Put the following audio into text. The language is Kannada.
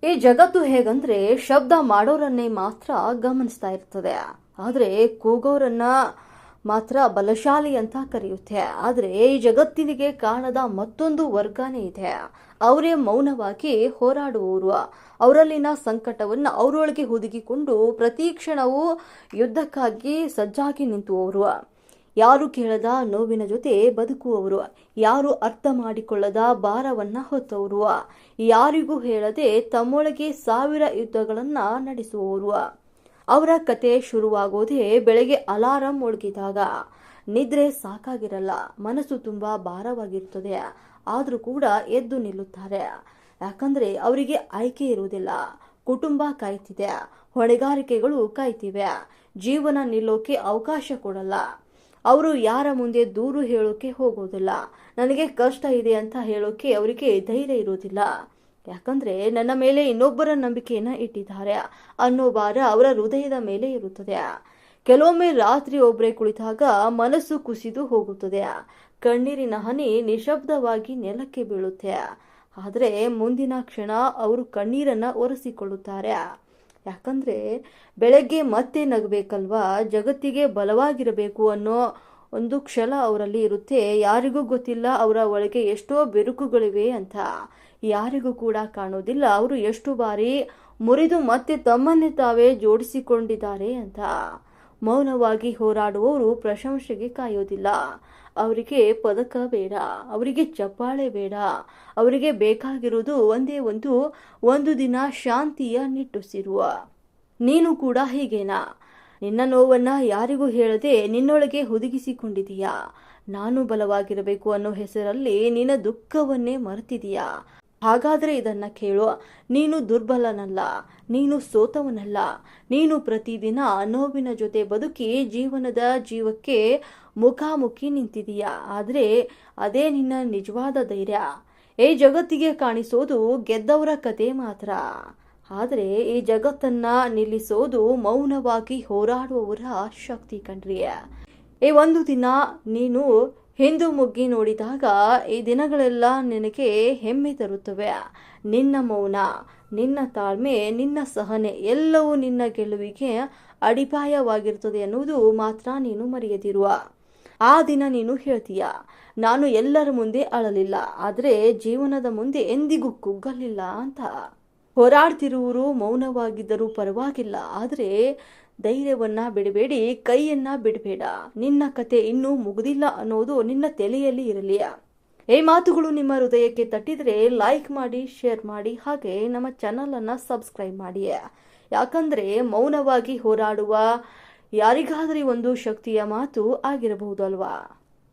ಈ ಜಗತ್ತು ಹೇಗಂದ್ರೆ ಶಬ್ದ ಮಾಡೋರನ್ನೇ ಮಾತ್ರ ಗಮನಿಸ್ತಾ ಇರ್ತದೆ, ಆದ್ರೆ ಕೂಗೋರನ್ನ ಮಾತ್ರ ಬಲಶಾಲಿ ಅಂತ ಕರೆಯುತ್ತೆ. ಆದ್ರೆ ಈ ಜಗತ್ತಿನಿಗೆ ಕಾಣದ ಮತ್ತೊಂದು ವರ್ಗನೇ ಇದೆ. ಅವರೇ ಮೌನವಾಗಿ ಹೋರಾಡುವವರು. ಅವರಲ್ಲಿನ ಸಂಕಟವನ್ನ ಅವರೊಳಗೆ ಹುದುಗಿಕೊಂಡು ಪ್ರತಿ ಕ್ಷಣವೂ ಯುದ್ಧಕ್ಕಾಗಿ ಸಜ್ಜಾಗಿ ನಿಂತುವವರು. ಯಾರು ಕೇಳದ ನೋವಿನ ಜೊತೆ ಬದುಕುವವರು, ಯಾರು ಅರ್ಥ ಮಾಡಿಕೊಳ್ಳದ ಭಾರವನ್ನ ಹೊತ್ತವರು, ಯಾರಿಗೂ ಹೇಳದೆ ತಮ್ಮೊಳಗೆ 1000 ಯುದ್ಧಗಳನ್ನ ನಡೆಸುವವರು. ಅವರ ಕತೆ ಶುರುವಾಗೋದೇ ಬೆಳಗ್ಗೆ ಅಲಾರಂ ಮೊಳಗಿದಾಗ. ನಿದ್ರೆ ಸಾಕಾಗಿರಲ್ಲ, ಮನಸ್ಸು ತುಂಬಾ ಭಾರವಾಗಿರ್ತದೆ, ಆದ್ರೂ ಕೂಡ ಎದ್ದು ನಿಲ್ಲುತ್ತಾರೆ. ಯಾಕಂದ್ರೆ ಅವರಿಗೆ ಆಯ್ಕೆ ಇರುವುದಿಲ್ಲ. ಕುಟುಂಬ ಕಾಯ್ತಿದೆ, ಹೊಣೆಗಾರಿಕೆಗಳು ಕಾಯ್ತಿವೆ, ಜೀವನ ನಿಲ್ಲೋಕೆ ಅವಕಾಶ ಕೊಡಲ್ಲ. ಅವರು ಯಾರ ಮುಂದೆ ದೂರು ಹೇಳೋಕೆ ಹೋಗೋದಿಲ್ಲ. ನನಗೆ ಕಷ್ಟ ಇದೆ ಅಂತ ಹೇಳೋಕೆ ಅವರಿಗೆ ಧೈರ್ಯ ಇರೋದಿಲ್ಲ. ಯಾಕಂದ್ರೆ ನನ್ನ ಮೇಲೆ ಇನ್ನೊಬ್ಬರ ನಂಬಿಕೆಯನ್ನ ಇಟ್ಟಿದ್ದಾರೆ ಅನ್ನೋ ಭಾರ ಅವರ ಹೃದಯದ ಮೇಲೆ ಇರುತ್ತದೆ. ಕೆಲವೊಮ್ಮೆ ರಾತ್ರಿ ಒಬ್ಬರೇ ಕುಳಿತಾಗ ಮನಸ್ಸು ಕುಸಿದು ಹೋಗುತ್ತದೆ. ಕಣ್ಣೀರಿನ ಹನಿ ನಿಶಬ್ದವಾಗಿ ನೆಲಕ್ಕೆ ಬೀಳುತ್ತೆ. ಆದ್ರೆ ಮುಂದಿನ ಕ್ಷಣ ಅವರು ಕಣ್ಣೀರನ್ನ ಒರೆಸಿಕೊಳ್ಳುತ್ತಾರೆ. ಯಾಕಂದ್ರೆ ಬೆಳಗ್ಗೆ ಮತ್ತೆ ನಗಬೇಕಲ್ವಾ, ಜಗತ್ತಿಗೆ ಬಲವಾಗಿರಬೇಕು ಅನ್ನೋ ಒಂದು ಕ್ಷಣ ಅವರಲ್ಲಿ ಇರುತ್ತೆ. ಯಾರಿಗೂ ಗೊತ್ತಿಲ್ಲ ಅವರ ಒಳಗೆ ಎಷ್ಟೋ ಬೆರುಕುಗಳಿವೆ ಅಂತ. ಯಾರಿಗೂ ಕೂಡ ಕಾಣೋದಿಲ್ಲ ಅವರು ಎಷ್ಟು ಬಾರಿ ಮುರಿದು ಮತ್ತೆ ತಮ್ಮನ್ನೇ ತಾವೇ ಜೋಡಿಸಿಕೊಂಡಿದ್ದಾರೆ ಅಂತ. ಮೌನವಾಗಿ ಹೋರಾಡುವವರು ಪ್ರಶಂಸೆಗೆ ಕಾಯೋದಿಲ್ಲ. ಅವರಿಗೆ ಪದಕ ಬೇಡ, ಅವರಿಗೆ ಚಪ್ಪಾಳೆ ಬೇಡ. ಅವರಿಗೆ ಬೇಕಾಗಿರುವುದು ಒಂದೇ ಒಂದು ದಿನ ಶಾಂತಿಯ ನಿಟ್ಟುಸಿರುವ. ನೀನು ಕೂಡ ಹೀಗೇನಾ? ನಿನ್ನ ನೋವನ್ನ ಯಾರಿಗೂ ಹೇಳದೆ ನಿನ್ನೊಳಗೆ ಹುದುಗಿಸಿಕೊಂಡಿದೀಯಾ? ನಾನು ಬಲವಾಗಿರಬೇಕು ಅನ್ನೋ ಹೆಸರಲ್ಲಿ ನಿನ್ನ ದುಃಖವನ್ನೇ ಮರೆತಿದೀಯಾ? ಹಾಗಾದ್ರೆ ಇದನ್ನ ಕೇಳು. ನೀನು ದುರ್ಬಲನಲ್ಲ, ನೀನು ಸೋತವನಲ್ಲ. ನೀನು ಪ್ರತಿದಿನ ನೋವಿನ ಜೊತೆ ಬದುಕಿ ಜೀವಕ್ಕೆ ಮುಖಾಮುಖಿ ನಿಂತಿದೀಯಾ. ಆದ್ರೆ ಅದೇ ನಿನ್ನ ನಿಜವಾದ ಧೈರ್ಯ. ಈ ಜಗತ್ತಿಗೆ ಕಾಣಿಸೋದು ಗೆದ್ದವರ ಕತೆ ಮಾತ್ರ, ಆದ್ರೆ ಈ ಜಗತ್ತನ್ನ ನಿಲ್ಲಿಸೋದು ಮೌನವಾಗಿ ಹೋರಾಡುವವರ ಶಕ್ತಿ ಕಣ್ರಿ. ಈ ಒಂದು ದಿನ ನೀನು ಹಿಂದು ಮುಗ್ಗಿ ನೋಡಿದಾಗ ಈ ದಿನಗಳೆಲ್ಲ ನಿನಗೆ ಹೆಮ್ಮೆ ತರುತ್ತವೆ. ನಿನ್ನ ಮೌನ, ನಿನ್ನ ತಾಳ್ಮೆ, ನಿನ್ನ ಸಹನೆ ಎಲ್ಲವೂ ನಿನ್ನ ಗೆಲುವಿಗೆ ಅಡಿಪಾಯವಾಗಿರುತ್ತದೆ ಅನ್ನುವುದು ಮಾತ್ರ ನೀನು ಮರೆಯದಿರುವ. ಆ ದಿನ ನೀನು ಹೇಳ್ತೀಯ, ನಾನು ಎಲ್ಲರ ಮುಂದೆ ಅಳಲಿಲ್ಲ, ಆದ್ರೆ ಜೀವನದ ಮುಂದೆ ಎಂದಿಗೂ ಕುಗ್ಗಲಿಲ್ಲ ಅಂತ. ಹೋರಾಡ್ತಿರುವರು ಮೌನವಾಗಿದ್ದರೂ ಪರವಾಗಿಲ್ಲ, ಆದ್ರೆ ಧೈರ್ಯವನ್ನ ಬಿಡಬೇಡಿ, ಕೈಯನ್ನ ಬಿಡಬೇಡ. ನಿನ್ನ ಕತೆ ಇನ್ನೂ ಮುಗಿದಿಲ್ಲ ಅನ್ನೋದು ನಿನ್ನ ತಲೆಯಲ್ಲಿ ಇರಲಿ. ಈ ಮಾತುಗಳು ನಿಮ್ಮ ಹೃದಯಕ್ಕೆ ತಟ್ಟಿದ್ರೆ ಲೈಕ್ ಮಾಡಿ, ಶೇರ್ ಮಾಡಿ, ಹಾಗೆ ನಮ್ಮ ಚಾನಲ್ ಅನ್ನ ಸಬ್ಸ್ಕ್ರೈಬ್ ಮಾಡಿ. ಯಾಕಂದ್ರೆ ಮೌನವಾಗಿ ಹೋರಾಡುವ ಯಾರಿಗಾದ್ರೂ ಒಂದು ಶಕ್ತಿಯ ಮಾತು ಆಗಿರಬಹುದು ಅಲ್ವಾ.